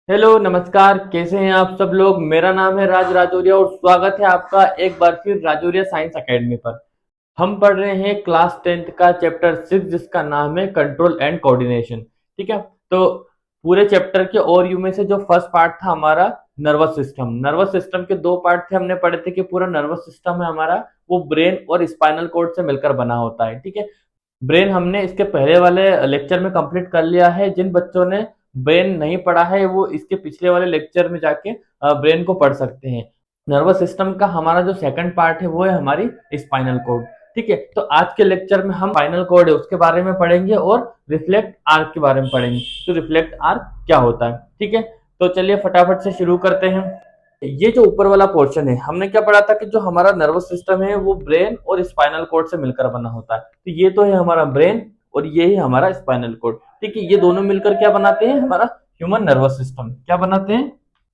Hello नमस्कार, कैसे हैं आप सब लोग। मेरा नाम है राज राजौरिया और स्वागत है आपका एक बार फिर राजौरिया साइंस एकेडमी पर। हम पढ़ रहे हैं क्लास 10th का चैप्टर 6 जिसका नाम है कंट्रोल एंड कोऑर्डिनेशन। ठीक है, तो पूरे चैप्टर के ओवरव्यू में से जो फर्स्ट पार्ट था हमारा नर्वस सिस्टम के दो पार्ट थे। हमने पढ़े थे कि पूरा नर्वस सिस्टम है हमारा, वो ब्रेन और स्पाइनल कॉर्ड से मिलकर बना होता है। ठीक है, ब्रेन हमने इसके पहले वाले लेक्चर में कंप्लीट कर लिया है। जिन बच्चों ने ब्रेन नहीं पढ़ा है वो इसके पिछले वाले लेक्चर में जाके ब्रेन को पढ़ सकते हैं। नर्वस सिस्टम का हमारा जो सेकंड पार्ट है वो है हमारी स्पाइनल कॉर्ड। ठीक है, तो आज के लेक्चर में हम स्पाइनल कॉर्ड है उसके बारे में पढ़ेंगे और रिफ्लेक्ट आर्क के बारे में पढ़ेंगे। तो रिफ्लेक्ट आर्क क्या होता है, ठीक है। तो चलिए फटाफट से शुरू करते हैं। ये जो ऊपर वाला पोर्शन है, हमने क्या पढ़ा था कि जो हमारा नर्वस सिस्टम है वो ब्रेन और स्पाइनल कॉर्ड से मिलकर बना होता है। तो ये तो है हमारा ब्रेन और ये है हमारा स्पाइनल कॉर्ड। ठीक है, ये दोनों मिलकर क्या बनाते हैं, हमारा ह्यूमन नर्वस सिस्टम। क्या बनाते हैं,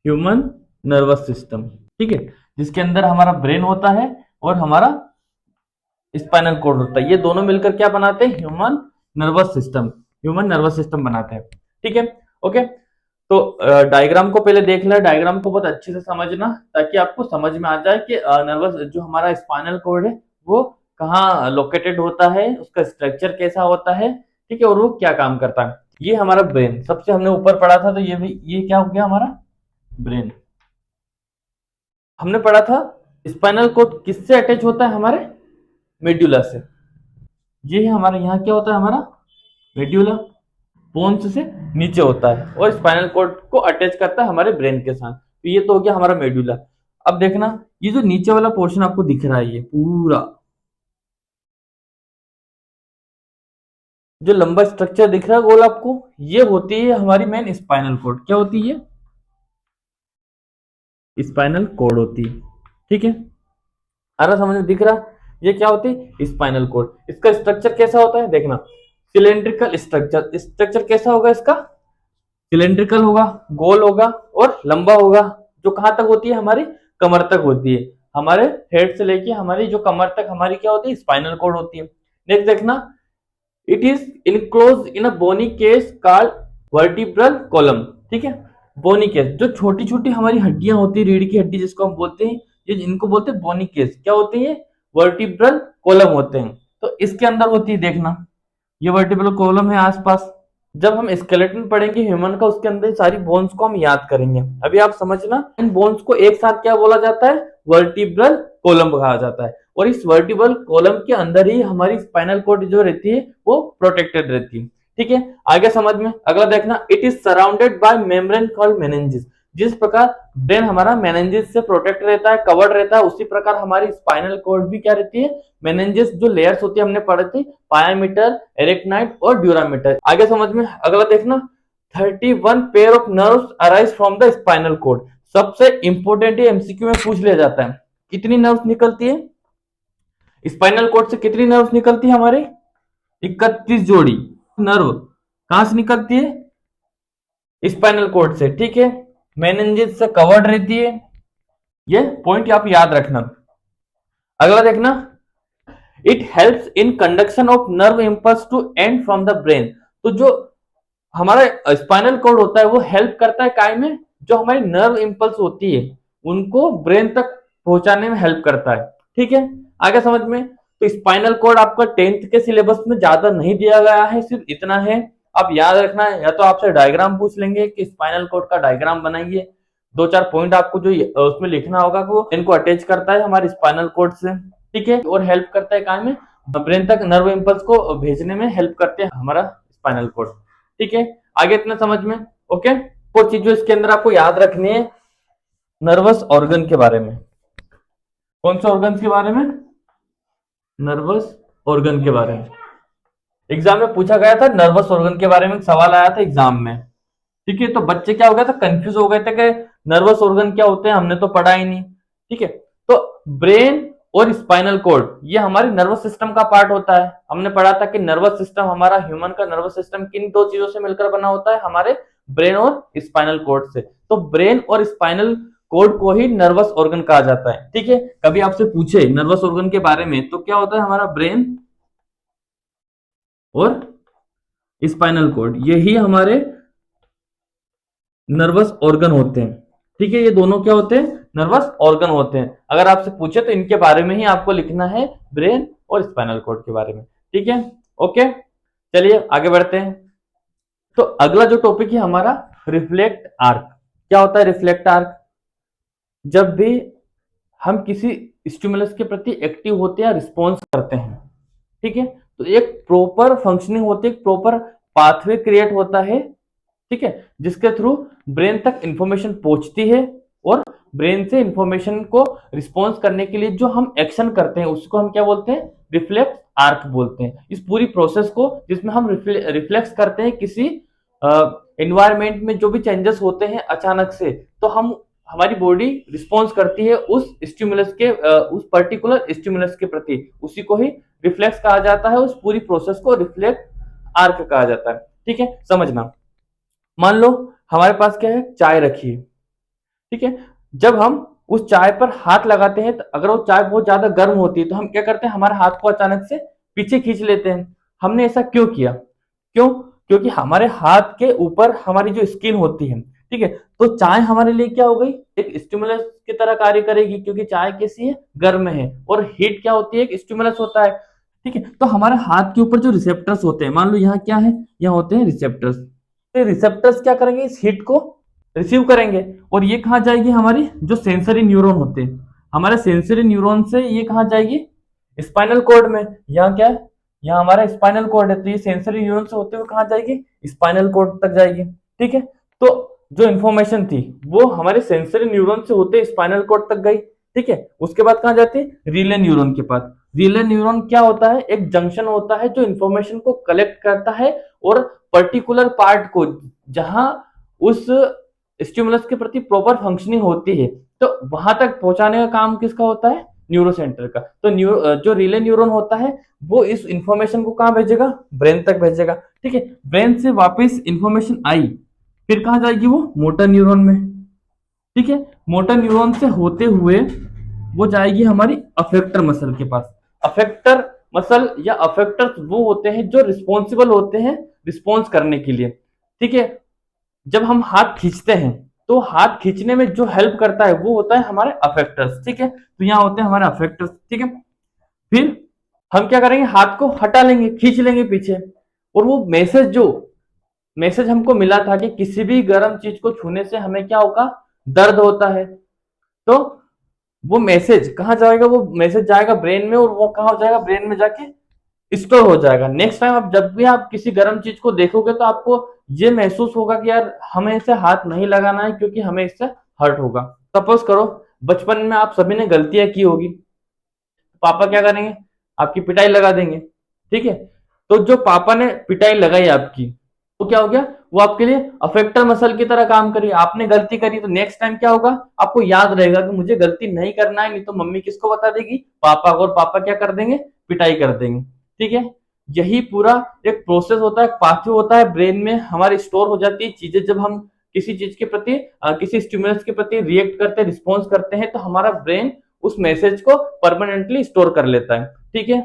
ह्यूमन नर्वस सिस्टम। ठीक है, जिसके अंदर हमारा ब्रेन होता है और हमारा स्पाइनल कॉर्ड होता है। ये दोनों मिलकर क्या बनाते हैं, ह्यूमन नर्वस सिस्टम बनाते हैं। ठीक है, ओके। तो डायग्राम को पहले देख लें, डायग्राम को बहुत अच्छे से समझना ताकि आपको समझ में आ जाए कि नर्वस जो हमारा स्पाइनल कॉर्ड है वो कहाँ लोकेटेड होता है, उसका स्ट्रक्चर कैसा होता है। ठीक है, और वो क्या काम करता है। ये हमारा ब्रेन सबसे हमने ऊपर पढ़ा था, तो ये भी ये क्या हो गया हमारा ब्रेन। हमने पढ़ा था स्पाइनल कॉर्ड किससे अटैच होता है, हमारे मेड्यूला से। ये हमारे यहाँ क्या होता है, हमारा मेड्यूला बोन्स से नीचे होता है और स्पाइनल कॉर्ड को अटैच करता है हमारे ब्रेन के साथ। तो ये तो हो गया हमारा मेडुला। अब देखना, ये जो नीचे वाला पोर्शन आपको दिख रहा है, ये पूरा जो लंबा स्ट्रक्चर दिख रहा है गोल आपको, ये होती है हमारी मेन स्पाइनल कॉर्ड। क्या होती है, स्पाइनल कॉर्ड होती है। ठीक है, आ रहा समझ में, दिख रहा। ये क्या होती है, स्पाइनल कॉर्ड। इसका स्ट्रक्चर कैसा होता है, देखना सिलेंड्रिकल स्ट्रक्चर। स्ट्रक्चर कैसा होगा इसका, सिलेंड्रिकल होगा, गोल होगा और लंबा होगा। जो कहां तक होती है, हमारी कमर तक होती है। हमारे हेड से लेके हमारी जो कमर तक हमारी क्या होती है, स्पाइनल कॉर्ड होती है। नेक्स्ट देखना, it is enclose in a bony case called vertebral column. ठीक है, बोनी केस, जो छोटी छोटी हमारी हड्डियां होती है, रीढ़ की हड्डी जिसको हम बोलते हैं, ये इनको बोलते हैं बोनी केस। क्या होती है, वर्टिब्रल कॉलम होते हैं। तो इसके अंदर होती है, देखना ये वर्टिब्रल कॉलम है आसपास। जब हम स्केलेटन पढ़ेंगे ह्यूमन का, उसके अंदर सारी बोन्स को हम याद करेंगे। अभी आप समझना, इन बोन्स को एक साथ क्या बोला जाता है, वर्टिब्रल कॉलम कहा जाता है। और इस वर्टिब्रल कॉलम के अंदर ही हमारी स्पाइनल कॉर्ड जो रहती है वो प्रोटेक्टेड रहती है। ठीक है, आगे समझ में। अगला देखना, it is surrounded by membrane called meninges. जिस प्रकार ब्रेन हमारा मेनिंजेस से प्रोटेक्ट रहता है, कवर्ड रहता है, उसी प्रकार हमारी स्पाइनल कॉर्ड भी क्या रहती है, मेनिंजेस जो लेयर्स होती है हमने पढ़े थे, पायामीटर, एरेक्नाइट और ड्यूरामीटर। आगे समझ में। अगला देखना, 31 pair of nerves arise from the spinal cord. सबसे इंपॉर्टेंट है, एमसीक्यू में पूछ लिया जाता है, कितनी नर्व्स निकलती है स्पाइनल कॉर्ड से, कितनी नर्व्स निकलती है हमारे, 31 जोड़ी नर्व कहां से निकलती है, स्पाइनल कॉर्ड से। ठीक है, मेनिंजेस से कवर्ड रहती है। ये पॉइंट आप याद रखना। अगला देखना, it helps in conduction of nerve impulse to and from the brain. तो जो हमारा स्पाइनल कॉर्ड होता है वो हेल्प करता है काय में, जो हमारी नर्व इंपल्स होती है उनको ब्रेन तक पहुंचाने में हेल्प करता है। ठीक है, आगे समझ में। तो स्पाइनल कॉर्ड आपका 10th के सिलेबस में ज्यादा नहीं दिया गया है, सिर्फ इतना है। आप याद रखना है, या तो आपसे डायग्राम पूछ लेंगे कि स्पाइनल कॉर्ड का डायग्राम बनाइए। दो चार पॉइंट आपको जो उसमें लिखना होगा कि वो इनको अटैच करता है हमारे स्पाइनल कॉर्ड से। ठीक है, और हेल्प करता है काय में, ब्रेन तक नर्व इंपल्स को भेजने में हेल्प करते हैं हमारा स्पाइनल कॉर्ड। ठीक है, आगे इतना समझ में। ओके, वो चीज जो इसके अंदर आपको याद रखनी है, नर्वस ऑर्गन के बारे में। कौन से ऑर्गन के बारे में, नर्वस ऑर्गन के बारे में। एग्जाम में पूछा गया था, नर्वस ऑर्गन के बारे में सवाल आया था एग्जाम में। ठीक है, तो बच्चे क्या हो गया था, कंफ्यूज हो गए थे कि नर्वस ऑर्गन क्या होते हैं, हमने तो पढ़ा ही नहीं। ठीक है, तो ब्रेन और स्पाइनल कॉर्ड ये हमारे नर्वस सिस्टम का पार्ट होता है। हमने पढ़ा था कि नर्वस सिस्टम, हमारा ह्यूमन का नर्वस सिस्टम किन दो चीजों से मिलकर बना होता है, हमारे ब्रेन और स्पाइनल कॉर्ड से। तो ब्रेन और स्पाइनल कॉर्ड को ही नर्वस ऑर्गन कहा जाता है। ठीक है, कभी आपसे पूछे नर्वस ऑर्गन के बारे में तो क्या होता है, हमारा ब्रेन और स्पाइनल कॉर्ड, यही हमारे नर्वस ऑर्गन होते हैं। ठीक है, ये दोनों क्या होते हैं? नर्वस ऑर्गन होते हैं। अगर आपसे पूछे तो इनके बारे में ही आपको लिखना है, ब्रेन और स्पाइनल कॉर्ड के बारे में। ठीक है, ओके, चलिए आगे बढ़ते हैं। तो अगला जो टॉपिक है हमारा, रिफ्लेक्ट आर्क। क्या होता है रिफ्लेक्ट आर्क? जब भी हम किसी स्टिमुलस के प्रति एक्टिव होते हैं या रिस्पॉन्स करते हैं, ठीक है, तो एक प्रॉपर फंक्शनिंग होती है, एक प्रॉपर पाथवे क्रिएट होता है, ठीक है, जिसके थ्रू ब्रेन तक इंफॉर्मेशन पहुंचती है और ब्रेन से इंफॉर्मेशन को रिस्पॉन्स करने के लिए जो हम एक्शन करते हैं उसको हम क्या बोलते हैं? रिफ्लेक्स आर्क बोलते हैं। इस पूरी प्रोसेस को जिसमें हम रिफ्लेक्स करते हैं किसी एनवायरमेंट में जो भी चेंजेस होते हैं अचानक से, तो हम हमारी बॉडी रिस्पॉन्स करती है उस स्टिमुलस के उस पर्टिकुलर स्टिमुलस के प्रति, उसी को ही रिफ्लेक्स कहा जाता है। उस पूरी प्रोसेस को रिफ्लेक्स आर्क कहा जाता है। ठीक है, समझना। मान लो हमारे पास क्या है, चाय रखी है, ठीक है, जब हम उस चाय पर हाथ लगाते हैं तो अगर वो चाय बहुत ज्यादा गर्म होती है तो हम क्या करते हैं, हमारे हाथ को अचानक से पीछे खींच लेते हैं। हमने ऐसा क्यों किया? क्यों? क्योंकि हमारे हाथ के ऊपर हमारी जो स्किन होती है, ठीक है, तो चाय हमारे लिए क्या हो गई, एक स्टिमुलस की तरह कार्य करेगी, क्योंकि चाय कैसी है, गर्म है, और हीट क्या होती है, एक स्टिमुलस होता है। ठीक है, तो हमारे हाथ के ऊपर जो रिसेप्टर्स होते हैं, मान लो यहाँ क्या है, यहाँ होते हैं रिसेप्टर्स। तो रिसेप्टर्स क्या करेंगे, इस हीट को रिसीव करेंगे, और ये कहाँ जाएगी, हमारी जो सेंसरी न्यूरॉन होते हैं, हमारे सेंसरी न्यूरॉन से ये कहाँ जाएगी, स्पाइनल कॉर्ड में। यहाँ क्या है, यहाँ हमारा स्पाइनल कॉर्ड है, तो ये सेंसरी न्यूरॉन से होते हुए कहाँ जाएगी, स्पाइनल कॉर्ड तक जाएगी। ठीक है, तो जो इन्फॉर्मेशन थी वो हमारे सेंसरी न्यूरॉन से होते स्पाइनल कॉर्ड तक गई। ठीक है, उसके बाद कहाँ जाती है, रीले न्यूरॉन के पास। रीले न्यूरॉन क्या होता है, एक जंक्शन होता है जो इन्फॉर्मेशन को कलेक्ट करता है और पर्टिकुलर पार्ट को, जहां उस स्टिमुलस के प्रति प्रॉपर फंक्शनिंग होती है, तो वहां तक पहुंचाने का काम किसका होता है, न्यूरो सेंटर का। तो जो रिले न्यूरॉन होता है वो इस इंफॉर्मेशन को कहां भेजेगा, ब्रेन तक भेजेगा। ठीक है, ब्रेन से वापस इंफॉर्मेशन आई, फिर कहां जाएगी, वो मोटर न्यूरॉन में। ठीक है, मोटर न्यूरॉन से होते हुए वो जाएगी हमारी अफेक्टर मसल के पास। अफेक्टर मसल या अफेक्टर्स वो होते हैं जो रिस्पॉन्सिबल होते हैं रिस्पॉन्स करने के लिए। ठीक है, जब हम हाथ खींचते हैं तो हाथ खींचने में जो हेल्प करता है वो होता है हमारे अफेक्टर्स। ठीक है, तो यहाँ होते हैं हमारे अफेक्टर्स। ठीक है, फिर हम क्या करेंगे, हाथ को हटा लेंगे, खींच लेंगे पीछे, और वो मैसेज हमको मिला था कि किसी भी गर्म चीज को छूने से हमें क्या होगा, दर्द होता है, तो वो मैसेज कहाँ जाएगा, वो मैसेज जाएगा ब्रेन में, और वो कहाँ जाएगा, ब्रेन में जाके स्टोर हो जाएगा। नेक्स्ट टाइम आप जब भी आप किसी गर्म चीज को देखोगे तो आपको ये महसूस होगा कि यार हमें इसे हाथ नहीं लगाना है क्योंकि हमें इससे हर्ट होगा। सपोज करो बचपन में आप सभी ने गलतियां की होगी, पापा क्या करेंगे, आपकी पिटाई लगा देंगे। ठीक है, तो जो पापा ने पिटाई लगाई आपकी, वो क्या हो गया, वो आपके लिए अफेक्टर मसल की तरह काम करी। आपने गलती करी तो नेक्स्ट टाइम क्या होगा, आपको याद रहेगा कि मुझे गलती नहीं करना है, नहीं तो मम्मी किसको बता देगी, पापा को, और पापा क्या कर देंगे, पिटाई कर देंगे। ठीक है, यही पूरा एक प्रोसेस होता है, पाथवे होता है, ब्रेन में हमारी स्टोर हो जाती है चीजें। जब हम किसी चीज के प्रति किसी स्टिमुलस के प्रति रिएक्ट करते हैं, रिस्पॉन्स करते हैं, तो हमारा ब्रेन उस मैसेज को परमानेंटली स्टोर कर लेता है। ठीक है,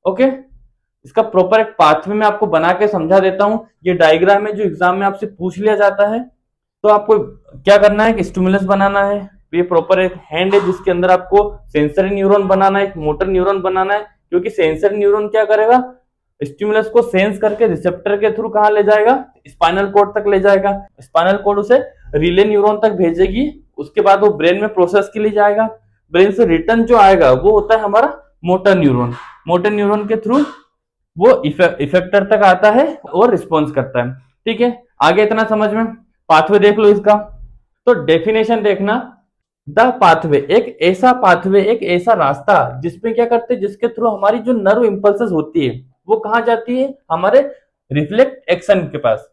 ओके, इसका प्रॉपर एक पाथवे में आपको बना के समझा देता हूं। ये डायग्राम है जो एग्जाम में आपसे पूछ लिया जाता है। तो आपको क्या करना है, एक स्टिमुलस बनाना है, ये प्रॉपर एक हैंड है जिसके अंदर आपको सेंसरी न्यूरॉन बनाना है, एक मोटर न्यूरॉन बनाना है, क्योंकि सेंसरी न्यूरॉन क्या करेगा, स्टिमुलस को सेंस करके रिसेप्टर के थ्रू कहां ले जाएगा, स्पाइनल कोड तक ले जाएगा, स्पाइनल कोड उसे रिले न्यूरॉन तक भेजेगी, उसके बाद वो ब्रेन में प्रोसेस के लिए जाएगा। ब्रेन से रिटर्न जो आएगा वो होता है हमारा मोटर न्यूरॉन। मोटर न्यूरॉन के थ्रू वो इफेक्टर तक आता है और रिस्पॉन्स करता है। ठीक है, आगे इतना समझ में, पाथवे देख लो इसका। तो डेफिनेशन देखना, द पाथवे एक ऐसा रास्ता जिसमें क्या करते हैं, जिसके थ्रू हमारी जो नर्व इंपल्सेस होती है वो कहाँ जाती है, हमारे रिफ्लेक्स एक्शन के पास।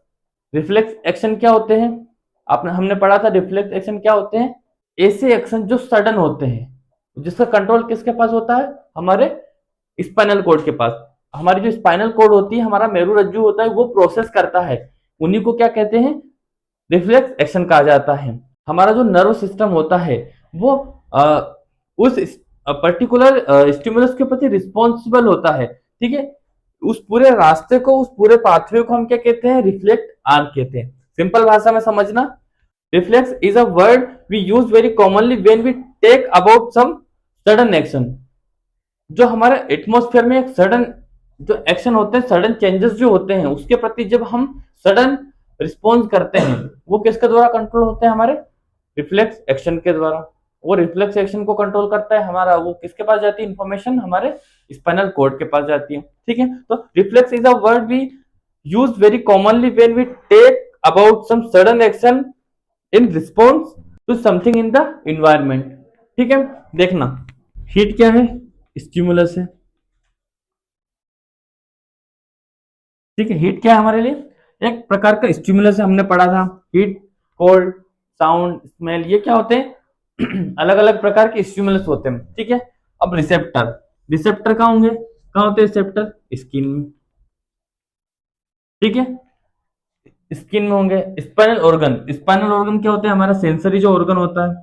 रिफ्लेक्स एक्शन क्या होते हैं, आपने हमने पढ़ा था, रिफ्लेक्स एक्शन क्या होते हैं, ऐसे एक्शन जो सडन होते हैं, जिसका कंट्रोल किसके पास होता है, हमारे स्पाइनल कोड के पास। हमारी जो स्पाइनल कोड होती है, हमारा मेरू रज्जु होता है, वो प्रोसेस करता है, उन्हीं को क्या कहते हैं, रिफ्लेक्स एक्शन कहा जाता है। हमारा जो नर्व सिस्टम होता है वो उस पर्टिकुलर स्टिमुलस के प्रति रिस्पॉन्सिबल होता है। ठीक है, उस पूरे रास्ते को, उस पूरे पाथवे को हम क्या कहते हैं, रिफ्लेक्ट आर्क कहते हैं। सिंपल भाषा में समझना, reflex is a word we use very commonly when we take about some sudden action. जो हमारे एटमॉस्फेयर में एक सडन जो एक्शन होते हैं, सडन चेंजेस जो होते हैं, उसके प्रति जब हम सडन रिस्पॉन्स करते हैं, वो किसके द्वारा कंट्रोल होते हैं? हमारे रिफ्लेक्स एक्शन के द्वारा। वो रिफ्लेक्स एक्शन को कंट्रोल करता है हमारा, वो किसके पास जाती है इंफॉर्मेशन? हमारे स्पाइनल कॉर्ड के पास जाती है। ठीक है, तो reflex is a word we use very commonly when we take about some sudden action in response to something in the environment. ठीक है, देखना हीट क्या है? स्टिमुलस है। ठीक है, हीट क्या है हमारे लिए? एक प्रकार का स्टिमुलस है, हमने पढ़ा था। हीट, कोल्ड, साउंड, स्मेल, ये क्या होते हैं? अलग अलग प्रकार के स्टिमुलस होते हैं। ठीक है, अब रिसेप्टर, रिसेप्टर कहाँ होंगे? कहाँ होते हैं रिसेप्टर? स्किन में। ठीक है, स्किन में होंगे। स्पाइनल ऑर्गन, स्पाइनल ऑर्गन क्या होते हैं? हमारा सेंसरी जो ऑर्गन होता है,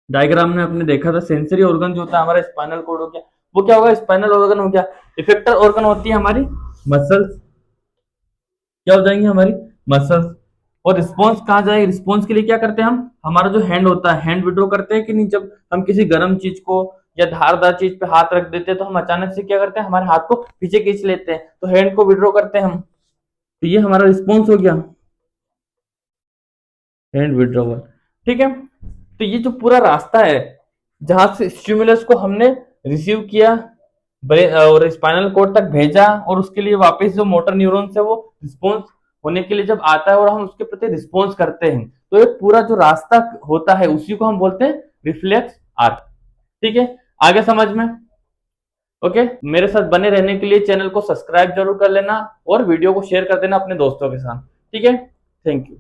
डायग्राम में आपने देखा था, सेंसरी ऑर्गन जो होता है हमारा स्पाइनल कोड हो गया, वो क्या होगा? स्पाइनल ऑर्गन हो गया। इफेक्टर ऑर्गन होती है हमारी मसल्स, क्या हो जाएंगी? हमारी मसल्स। और रिस्पॉन्स कहाँ जाएगी? रिस्पॉन्स के लिए क्या करते हैं हम? हमारा जो हैंड होता है, हैंड विड्रॉ करते हैं कि नहीं? जब हम किसी गर्म चीज को या धारदार चीज पे हाथ रख देते हैं, तो हम अचानक से क्या करते हैं? हमारे हाथ को पीछे खींच लेते हैं, तो हैंड को विड्रॉ करते हैं हम। तो ये हमारा रिस्पॉन्स हो गया, हैंड विड्रॉवल। ठीक है, तो ये जो पूरा रास्ता है जहां से स्टिमुलस को हमने रिसीव किया और स्पाइनल कोड तक भेजा, और उसके लिए वापस जो मोटर न्यूरॉन्स है वो रिस्पॉन्स होने के लिए जब आता है और हम उसके प्रति रिस्पॉन्स करते हैं, तो ये पूरा जो रास्ता होता है उसी को हम बोलते हैं रिफ्लेक्स आर्क। ठीक है, आगे समझ में? ओके, मेरे साथ बने रहने के लिए चैनल को सब्सक्राइब जरूर कर लेना और वीडियो को शेयर कर देना अपने दोस्तों के साथ। ठीक है, थैंक यू।